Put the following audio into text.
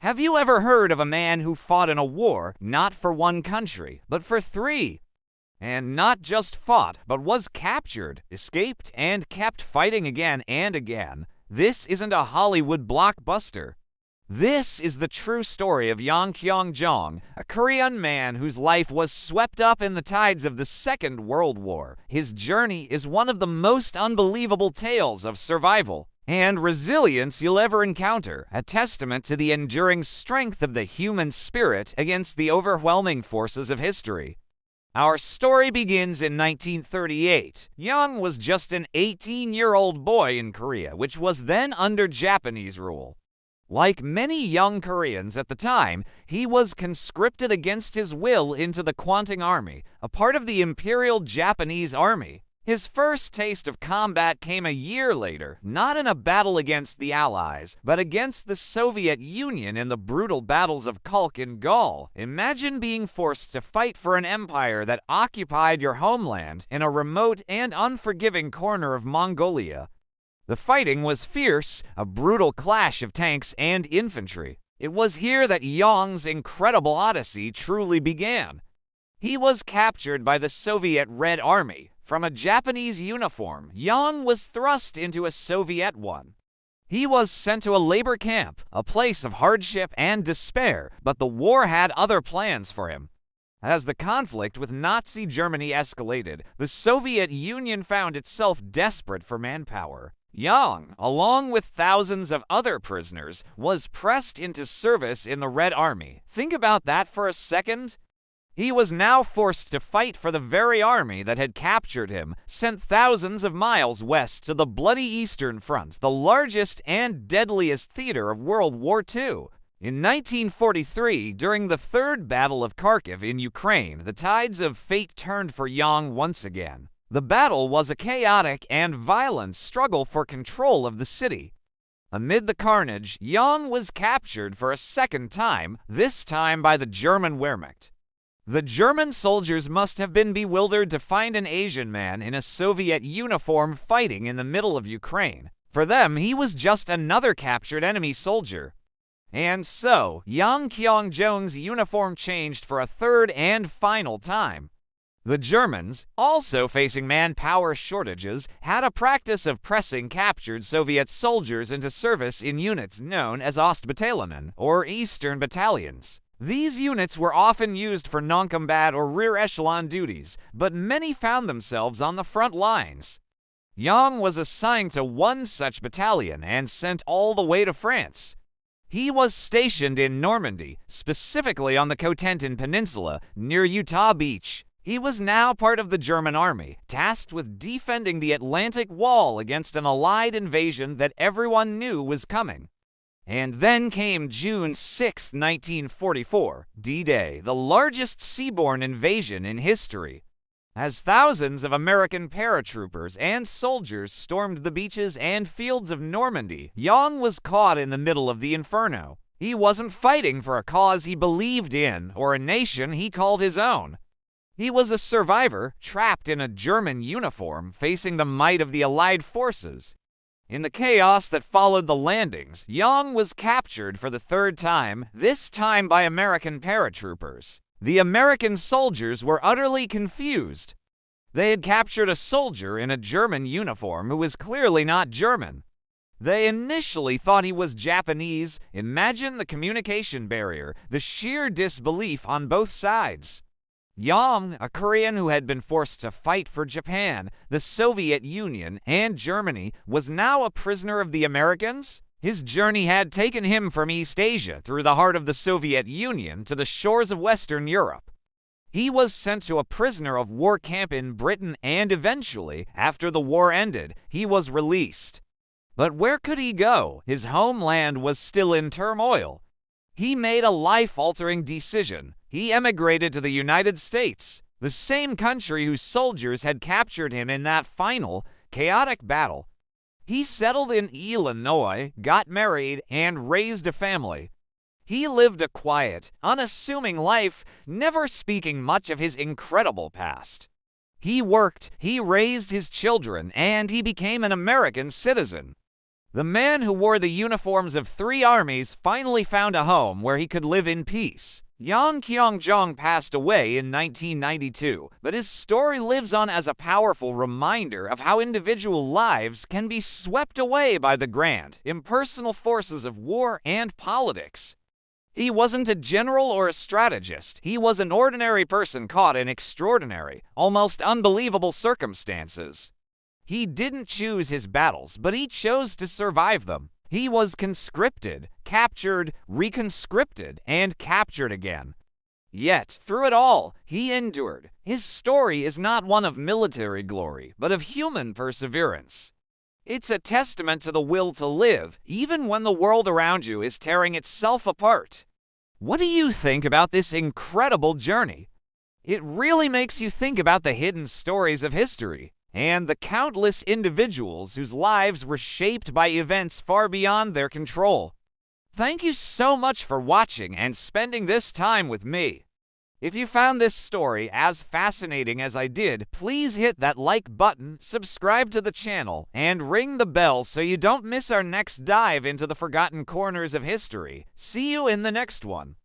Have you ever heard of a man who fought in a war not for one country, but for three? And not just fought, but was captured, escaped, and kept fighting again and again. This isn't a Hollywood blockbuster. This is the true story of Yang Kyung-jong, a Korean man whose life was swept up in the tides of the Second World War. His journey is one of the most unbelievable tales of survival and resilience you'll ever encounter, a testament to the enduring strength of the human spirit against the overwhelming forces of history. Our story begins in 1938. Young was just an 18-year-old boy in Korea, which was then under Japanese rule. Like many young Koreans at the time, he was conscripted against his will into the Kwantung Army, a part of the Imperial Japanese Army. His first taste of combat came a year later, not in a battle against the Allies, but against the Soviet Union in the brutal battles of Kulk and Gaul. Imagine being forced to fight for an empire that occupied your homeland in a remote and unforgiving corner of Mongolia. The fighting was fierce, a brutal clash of tanks and infantry. It was here that Yong's incredible odyssey truly began. He was captured by the Soviet Red Army. From a Japanese uniform, Yang was thrust into a Soviet one. He was sent to a labor camp, a place of hardship and despair, but the war had other plans for him. As the conflict with Nazi Germany escalated, the Soviet Union found itself desperate for manpower. Yang, along with thousands of other prisoners, was pressed into service in the Red Army. Think about that for a second. He was now forced to fight for the very army that had captured him, sent thousands of miles west to the bloody Eastern Front, the largest and deadliest theater of World War II. In 1943, during the Third Battle of Kharkiv in Ukraine, the tides of fate turned for Yang once again. The battle was a chaotic and violent struggle for control of the city. Amid the carnage, Yang was captured for a second time, this time by the German Wehrmacht. The German soldiers must have been bewildered to find an Asian man in a Soviet uniform fighting in the middle of Ukraine. For them, he was just another captured enemy soldier. And so, Yang Kyung-jong's uniform changed for a third and final time. The Germans, also facing manpower shortages, had a practice of pressing captured Soviet soldiers into service in units known as Ostbataillionen, or Eastern Battalions. These units were often used for non-combat or rear echelon duties, but many found themselves on the front lines. Yang was assigned to one such battalion and sent all the way to France. He was stationed in Normandy, specifically on the Cotentin Peninsula, near Utah Beach. He was now part of the German army, tasked with defending the Atlantic Wall against an Allied invasion that everyone knew was coming. And then came June 6, 1944, D-Day, the largest seaborne invasion in history. As thousands of American paratroopers and soldiers stormed the beaches and fields of Normandy, Yang was caught in the middle of the inferno. He wasn't fighting for a cause he believed in or a nation he called his own. He was a survivor, trapped in a German uniform, facing the might of the Allied forces. In the chaos that followed the landings, Yang was captured for the third time, this time by American paratroopers. The American soldiers were utterly confused. They had captured a soldier in a German uniform who was clearly not German. They initially thought he was Japanese. Imagine the communication barrier, the sheer disbelief on both sides. Yang, a Korean who had been forced to fight for Japan, the Soviet Union, and Germany, was now a prisoner of the Americans. His journey had taken him from East Asia through the heart of the Soviet Union to the shores of Western Europe. He was sent to a prisoner of war camp in Britain and eventually, after the war ended, he was released. But where could he go? His homeland was still in turmoil. He made a life-altering decision. He emigrated to the United States, the same country whose soldiers had captured him in that final, chaotic battle. He settled in Illinois, got married, and raised a family. He lived a quiet, unassuming life, never speaking much of his incredible past. He worked, he raised his children, and he became an American citizen. The man who wore the uniforms of 3 armies finally found a home where he could live in peace. Yang Kyung-jong passed away in 1992, but his story lives on as a powerful reminder of how individual lives can be swept away by the grand, impersonal forces of war and politics. He wasn't a general or a strategist. He was an ordinary person caught in extraordinary, almost unbelievable circumstances. He didn't choose his battles, but he chose to survive them. He was conscripted, captured, reconscripted, and captured again. Yet, through it all, he endured. His story is not one of military glory, but of human perseverance. It's a testament to the will to live, even when the world around you is tearing itself apart. What do you think about this incredible journey? It really makes you think about the hidden stories of history and the countless individuals whose lives were shaped by events far beyond their control. Thank you so much for watching and spending this time with me. If you found this story as fascinating as I did, please hit that like button, subscribe to the channel, and ring the bell so you don't miss our next dive into the forgotten corners of history. See you in the next one.